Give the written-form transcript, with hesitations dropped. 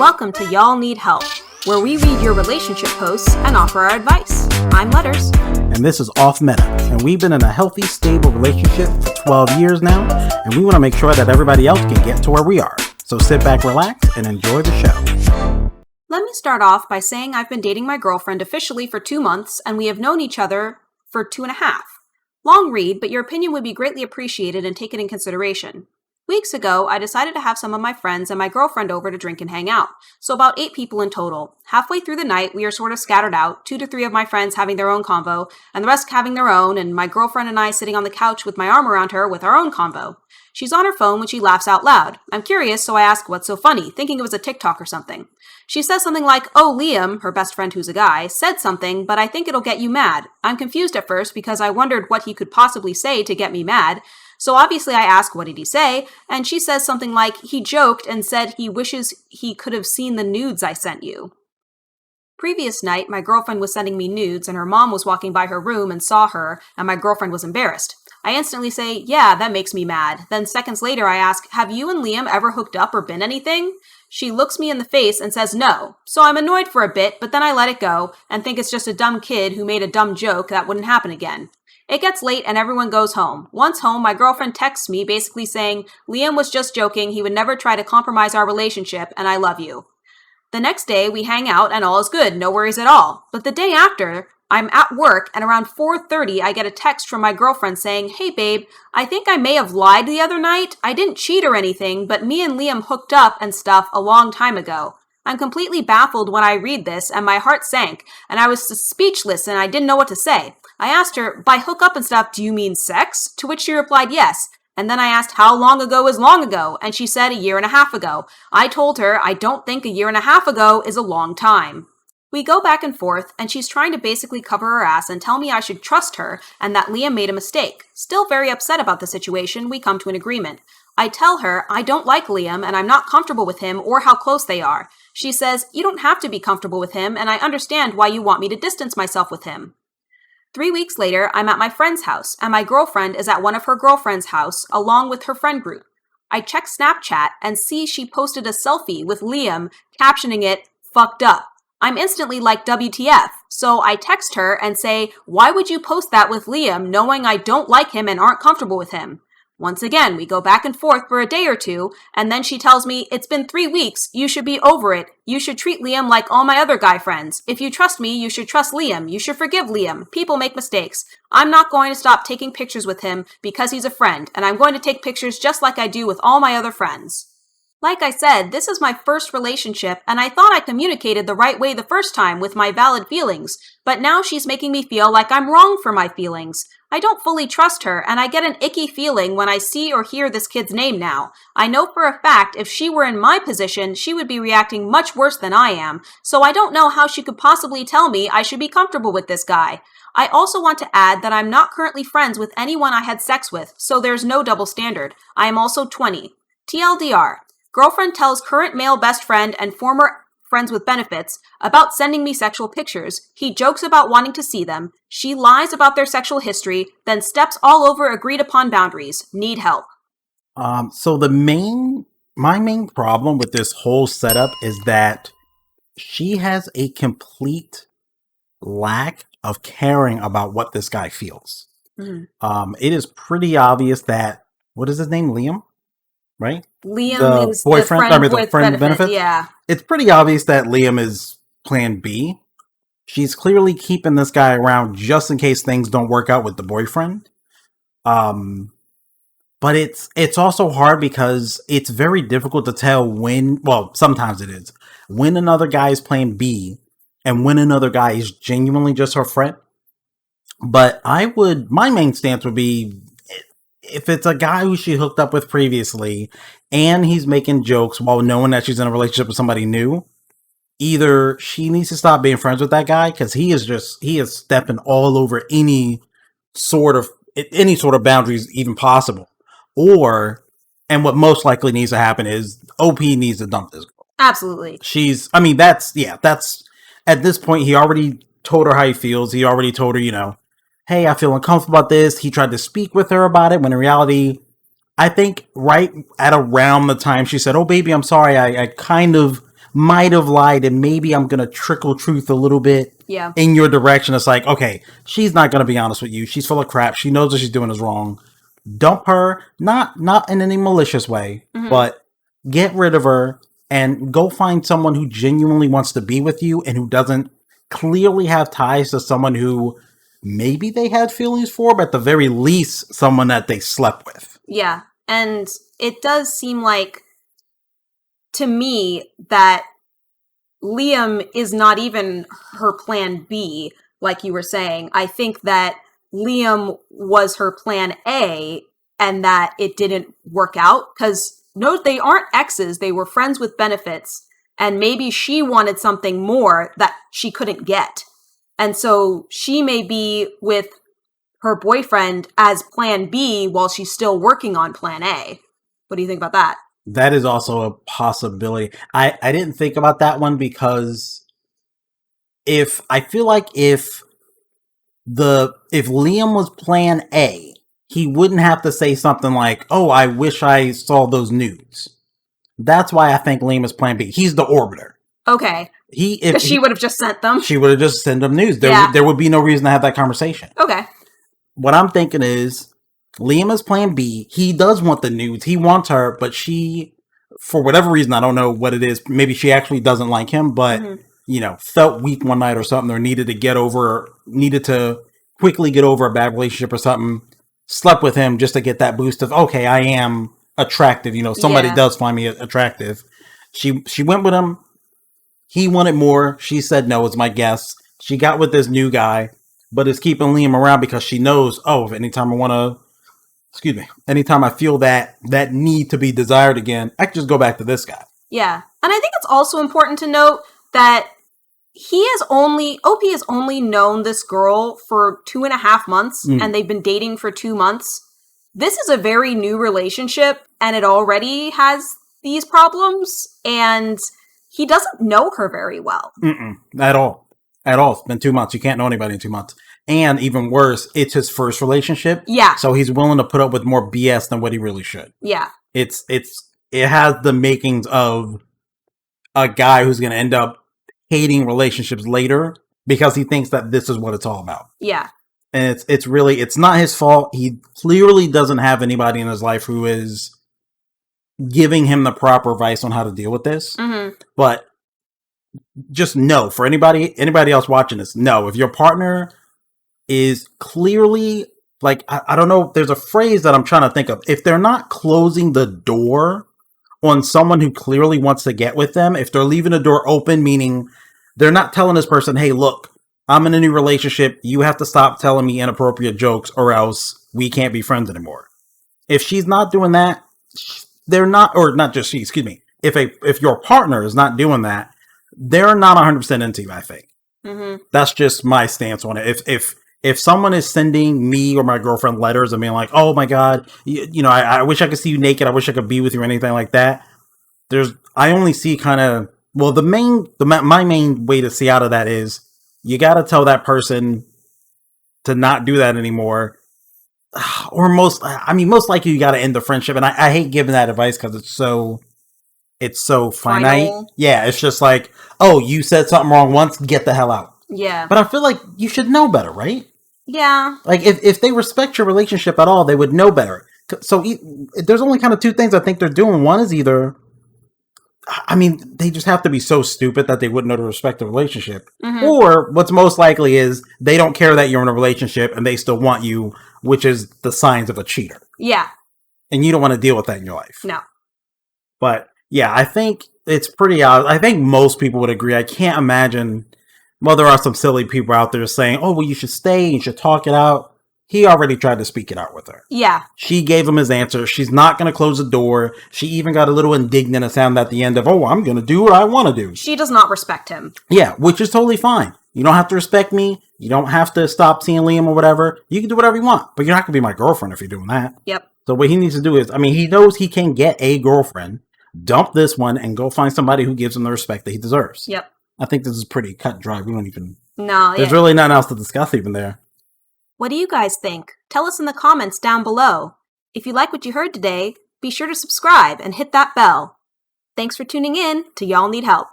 Welcome to Y'all Need Help, where we read your relationship posts and offer our advice. I'm Letters. And this is OffMeta, and we've been in a healthy, stable relationship for 12 years now, and we want to make sure that everybody else can get to where we are. So sit back, relax, and enjoy the show. Let me start off by saying I've been dating my girlfriend officially for 2 months, and we have known each other for 2.5. Long read, but your opinion would be greatly appreciated and taken in consideration. Weeks ago, I decided to have some of my friends and my girlfriend over to drink and hang out, so about 8 people in total. Halfway through the night, we are sort of scattered out, 2 to 3 of my friends having their own convo, and the rest having their own, and my girlfriend and I sitting on the couch with my arm around her with our own convo. She's on her phone when she laughs out loud. I'm curious, so I ask what's so funny, thinking it was a TikTok or something. She says something like, "Oh, Liam," her best friend who's a guy, "said something, but I think it'll get you mad." I'm confused at first because I wondered what he could possibly say to get me mad. So obviously I ask, what did he say? And she says something like, he joked and said he wishes he could have seen the nudes I sent you. Previous night, my girlfriend was sending me nudes and her mom was walking by her room and saw her, and my girlfriend was embarrassed. I instantly say, yeah, that makes me mad. Then seconds later I ask, have you and Liam ever hooked up or been anything? She looks me in the face and says no. So I'm annoyed for a bit, but then I let it go and think it's just a dumb kid who made a dumb joke that wouldn't happen again. It gets late and everyone goes home. Once home, my girlfriend texts me basically saying, Liam was just joking, he would never try to compromise our relationship, and I love you. The next day, we hang out and all is good, no worries at all. But the day after, I'm at work and around 4:30, I get a text from my girlfriend saying, hey babe, I think I may have lied the other night. I didn't cheat or anything, but me and Liam hooked up and stuff a long time ago. I'm completely baffled when I read this and my heart sank and I was speechless and I didn't know what to say. I asked her, by hook up and stuff, do you mean sex? To which she replied yes. And then I asked how long ago is long ago, and she said 1.5 years ago. I told her I don't think 1.5 years ago is a long time. We go back and forth, and she's trying to basically cover her ass and tell me I should trust her and that Liam made a mistake. Still very upset about the situation, we come to an agreement. I tell her I don't like Liam and I'm not comfortable with him or how close they are. She says, you don't have to be comfortable with him and I understand why you want me to distance myself with him. 3 weeks later, I'm at my friend's house, and my girlfriend is at one of her girlfriend's house, along with her friend group. I check Snapchat and see she posted a selfie with Liam, captioning it, fucked up. I'm instantly like, WTF. So I text her and say, why would you post that with Liam, knowing I don't like him and aren't comfortable with him? Once again, we go back and forth for a day or two, and then she tells me, it's been 3 weeks, you should be over it. You should treat Liam like all my other guy friends. If you trust me, you should trust Liam. You should forgive Liam. People make mistakes. I'm not going to stop taking pictures with him because he's a friend, and I'm going to take pictures just like I do with all my other friends. Like I said, this is my first relationship, and I thought I communicated the right way the first time with my valid feelings, but now she's making me feel like I'm wrong for my feelings. I don't fully trust her, and I get an icky feeling when I see or hear this kid's name now. I know for a fact if she were in my position, she would be reacting much worse than I am, so I don't know how she could possibly tell me I should be comfortable with this guy. I also want to add that I'm not currently friends with anyone I had sex with, so there's no double standard. I am also 20. TLDR. Girlfriend tells current male best friend and former friends with benefits about sending me sexual pictures. He jokes about wanting to see them. She lies about their sexual history, then steps all over agreed upon boundaries. Need help. So my main problem with this whole setup is that she has a complete lack of caring about what this guy feels. Mm-hmm. It is pretty obvious that, what is his name? Liam? Right? Liam is boyfriend, the friend with benefits. Yeah. It's pretty obvious that Liam is plan B. She's clearly keeping this guy around just in case things don't work out with the boyfriend. But it's also hard because it's very difficult to tell when, well, sometimes it is, when another guy is plan B and when another guy is genuinely just her friend. But my main stance would be, if it's a guy who she hooked up with previously and he's making jokes while knowing that she's in a relationship with somebody new, either she needs to stop being friends with that guy because he is stepping all over any sort of boundaries even possible. And what most likely needs to happen is OP needs to dump this girl. Absolutely. That's at this point, he already told her how he feels. He already told her, hey, I feel uncomfortable about this. He tried to speak with her about it when in reality, I think right at around the time she said, oh, baby, I'm sorry. I kind of might have lied and maybe I'm going to trickle truth a little bit in your direction. It's like, okay, she's not going to be honest with you. She's full of crap. She knows what she's doing is wrong. Dump her, not in any malicious way, but get rid of her and go find someone who genuinely wants to be with you and who doesn't clearly have ties to someone who maybe they had feelings for, but at the very least, someone that they slept with. Yeah. And it does seem like, to me, that Liam is not even her plan B, like you were saying. I think that Liam was her plan A and that it didn't work out because no, they aren't exes. They were friends with benefits. And maybe she wanted something more that she couldn't get. And so she may be with her boyfriend as plan B while she's still working on plan A. What do you think about that? That is also a possibility. I didn't think about that one because if Liam was plan A, he wouldn't have to say something like, "Oh, I wish I saw those nudes." That's why I think Liam is plan B. He's the orbiter. Okay. Because she would have just sent them. She would have just sent them nudes. There would be no reason to have that conversation. Okay. What I'm thinking is Liam is plan B. He does want the nudes. He wants her, but she, for whatever reason, I don't know what it is. Maybe she actually doesn't like him, but felt weak one night or something, or needed to quickly get over a bad relationship or something. Slept with him just to get that boost of, okay, I am attractive. Somebody does find me attractive. She went with him. He wanted more. She said no, is my guess. She got with this new guy, but is keeping Liam around because she knows, if anytime I feel that need to be desired again, I can just go back to this guy. Yeah. And I think it's also important to note that OP has only known this girl for 2.5 months and they've been dating for 2 months. This is a very new relationship and it already has these problems and he doesn't know her very well. At all. It's been 2 months. You can't know anybody in 2 months. And even worse, it's his first relationship. Yeah. So he's willing to put up with more BS than what he really should. Yeah. It has the makings of a guy who's going to end up hating relationships later because he thinks that this is what it's all about. Yeah. And it's not his fault. He clearly doesn't have anybody in his life who is giving him the proper advice on how to deal with this. But just know, for anybody else watching this, know if your partner is clearly, like, I don't know, there's a phrase that I'm trying to think of. If they're not closing the door on someone who clearly wants to get with them, if they're leaving the door open, meaning they're not telling this person, hey, look, I'm in a new relationship. You have to stop telling me inappropriate jokes or else we can't be friends anymore. If she's not doing that, they're not, or not just she, excuse me. If your partner is not doing that, they're not 100% into you, I think. That's just my stance on it. If someone is sending me or my girlfriend letters and being like, oh my God, I wish I could see you naked. I wish I could be with you or anything like that. I only see kind of, well, my main way to see out of that is you got to tell that person to not do that anymore. Or most likely you got to end the friendship. And I hate giving that advice because it's so finite. Final. Yeah. It's just like, oh, you said something wrong once, get the hell out. Yeah. But I feel like you should know better, right? Yeah. Like if they respect your relationship at all, they would know better. So there's only kind of two things I think they're doing. One is either, they just have to be so stupid that they wouldn't know to respect the relationship. Or what's most likely is they don't care that you're in a relationship and they still want you, which is the signs of a cheater. Yeah. And you don't want to deal with that in your life. No. But yeah, I think it's pretty obvious. I think most people would agree. I can't imagine. Well, there are some silly people out there saying, oh, well, you should stay, you should talk it out. He already tried to speak it out with her. Yeah. She gave him his answer. She's not going to close the door. She even got a little indignant and sound at the end of, oh, I'm going to do what I want to do. She does not respect him. Yeah, which is totally fine. You don't have to respect me. You don't have to stop seeing Liam or whatever. You can do whatever you want, but you're not going to be my girlfriend if you're doing that. Yep. So what he needs to do is, he knows he can get a girlfriend, dump this one, and go find somebody who gives him the respect that he deserves. Yep. I think this is pretty cut and dry. We don't even... No, There's really nothing else to discuss even there. What do you guys think? Tell us in the comments down below. If you like what you heard today, be sure to subscribe and hit that bell. Thanks for tuning in to Y'all Need Help.